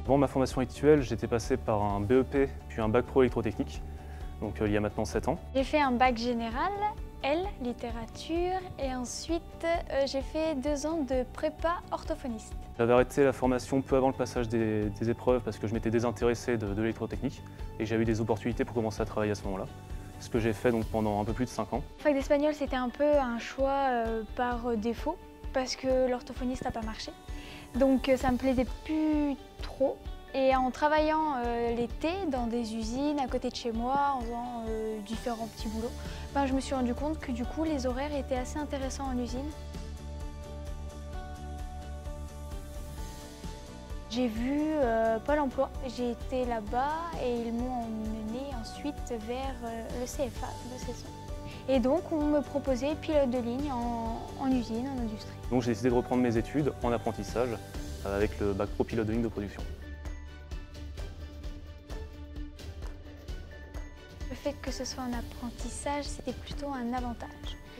Avant ma formation actuelle, j'étais passé par un BEP puis un bac pro électrotechnique, donc il y a maintenant 7 ans. J'ai fait un bac général, littérature, et ensuite j'ai fait 2 ans de prépa orthophoniste. J'avais arrêté la formation peu avant le passage des épreuves parce que je m'étais désintéressé de l'électrotechnique et j'avais eu des opportunités pour commencer à travailler à ce moment-là. Ce que j'ai fait donc pendant un peu plus de 5 ans. Fac d'espagnol, c'était un peu un choix par défaut parce que l'orthophoniste n'a pas marché. Donc ça me plaisait plus trop. Et en travaillant l'été dans des usines à côté de chez moi, en faisant différents petits boulots, je me suis rendu compte que du coup les horaires étaient assez intéressants en usine. J'ai vu Pôle emploi, j'ai été là-bas et ils m'ont emmené ensuite vers le CFA de Cesson. Et donc on me proposait pilote de ligne en usine, en industrie. Donc j'ai décidé de reprendre mes études en apprentissage avec le bac pro pilote de ligne de production. Le fait que ce soit un apprentissage, c'était plutôt un avantage.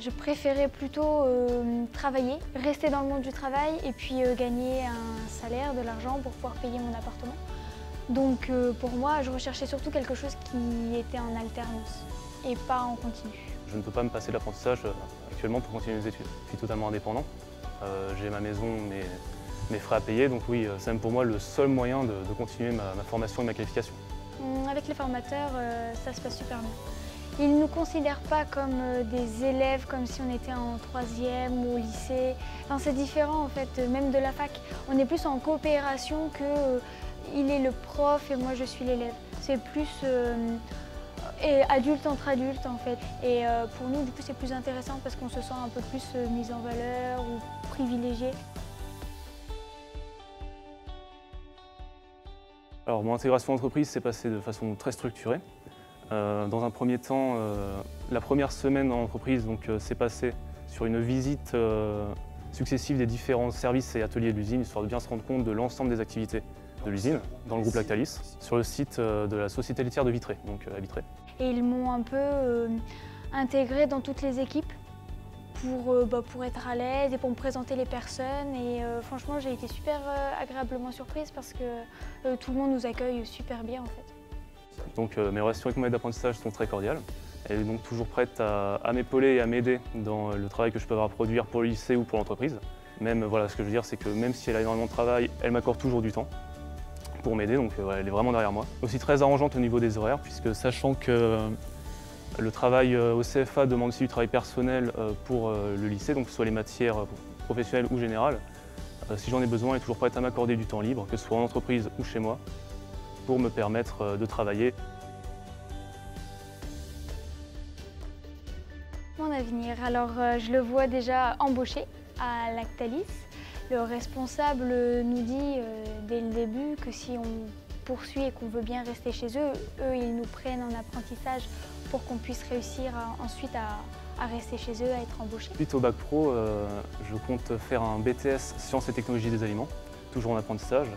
Je préférais plutôt travailler, rester dans le monde du travail et puis gagner un salaire, de l'argent pour pouvoir payer mon appartement. Donc pour moi, je recherchais surtout quelque chose qui était en alternance et pas en continu. Je ne peux pas me passer de l'apprentissage actuellement pour continuer mes études. Je suis totalement indépendant, j'ai ma maison, mes frais à payer, donc oui, c'est même pour moi le seul moyen de continuer ma formation et ma qualification. Avec les formateurs, ça se passe super bien. Ils ne nous considèrent pas comme des élèves, comme si on était en 3e ou au lycée. Enfin, c'est différent en fait, même de la fac. On est plus en coopération que il est le prof et moi je suis l'élève. C'est plus adulte entre adultes en fait. Et pour nous, du coup, c'est plus intéressant parce qu'on se sent un peu plus mis en valeur ou privilégié. Alors mon intégration en entreprise s'est passée de façon très structurée. Dans un premier temps, la première semaine en entreprise s'est passée sur une visite successive des différents services et ateliers de l'usine, histoire de bien se rendre compte de l'ensemble des activités de l'usine, dans le groupe Lactalis, sur le site de la société laitière de Vitré, donc à Vitré. Et ils m'ont un peu intégré dans toutes les équipes pour être à l'aise et pour me présenter les personnes. Et franchement, j'ai été super agréablement surprise parce que tout le monde nous accueille super bien en fait. Donc mes relations avec mon maître d'apprentissage sont très cordiales. Elle est donc toujours prête à m'épauler et à m'aider dans le travail que je peux avoir à produire pour le lycée ou pour l'entreprise. Même, voilà, ce que je veux dire, c'est que même si elle a énormément de travail, elle m'accorde toujours du temps pour m'aider, donc elle est vraiment derrière moi. Aussi très arrangeante au niveau des horaires, puisque sachant que le travail au CFA demande aussi du travail personnel pour le lycée, donc que ce soit les matières professionnelles ou générales. Si j'en ai besoin, elle est toujours prête à m'accorder du temps libre, que ce soit en entreprise ou chez moi, pour me permettre de travailler. Mon avenir, alors je le vois déjà embauché à Lactalis. Le responsable nous dit dès le début que si on poursuit et qu'on veut bien rester chez eux, ils nous prennent en apprentissage pour qu'on puisse réussir ensuite à rester chez eux, à être embauchés. Suite au bac pro, je compte faire un BTS Sciences et technologies des aliments, toujours en apprentissage,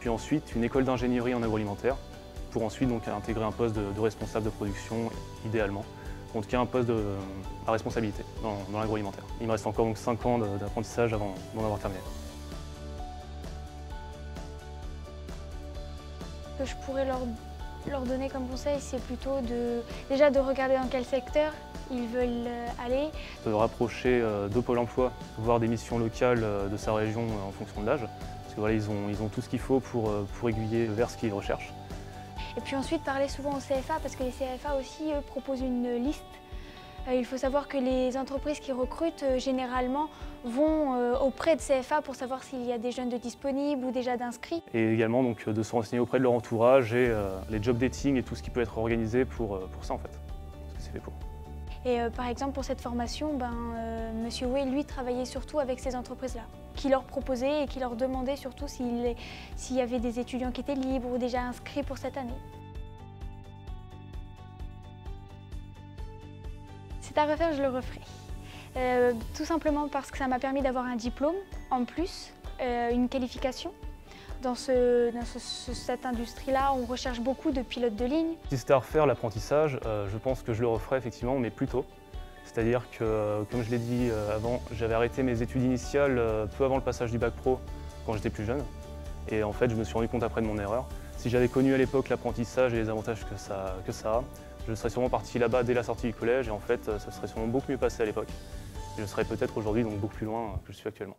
puis ensuite une école d'ingénierie en agroalimentaire, pour ensuite intégrer un poste de responsable de production, idéalement. En tout cas, un poste à responsabilité dans l'agroalimentaire. Il me reste encore 5 ans d'apprentissage avant d'en avoir terminé. Ce que je pourrais leur donner comme conseil, c'est plutôt déjà de regarder dans quel secteur ils veulent aller. De rapprocher de Pôle emploi, voir des missions locales de sa région en fonction de l'âge. Parce que voilà, ils ont tout ce qu'il faut pour aiguiller vers ce qu'ils recherchent. Et puis ensuite, parler souvent au CFA, parce que les CFA aussi proposent une liste. Il faut savoir que les entreprises qui recrutent, généralement, vont auprès de CFA pour savoir s'il y a des jeunes de disponibles ou déjà d'inscrits. Et également de se renseigner auprès de leur entourage et les job dating et tout ce qui peut être organisé pour ça en fait. Parce que c'est fait pour. Et par exemple, pour cette formation, Monsieur Way, lui, travaillait surtout avec ces entreprises-là, qui leur proposaient et qui leur demandaient surtout s'il y avait des étudiants qui étaient libres ou déjà inscrits pour cette année. C'est à refaire, je le referai. Tout simplement parce que ça m'a permis d'avoir un diplôme en plus, une qualification. Dans cette industrie-là, on recherche beaucoup de pilotes de ligne. Si c'était à refaire l'apprentissage, je pense que je le referais effectivement, mais plus tôt. C'est-à-dire que, comme je l'ai dit avant, j'avais arrêté mes études initiales peu avant le passage du bac pro, quand j'étais plus jeune. Et en fait, je me suis rendu compte après de mon erreur. Si j'avais connu à l'époque l'apprentissage et les avantages que ça a, je serais sûrement parti là-bas dès la sortie du collège et en fait, ça serait sûrement beaucoup mieux passé à l'époque. Et je serais peut-être aujourd'hui donc beaucoup plus loin que je suis actuellement.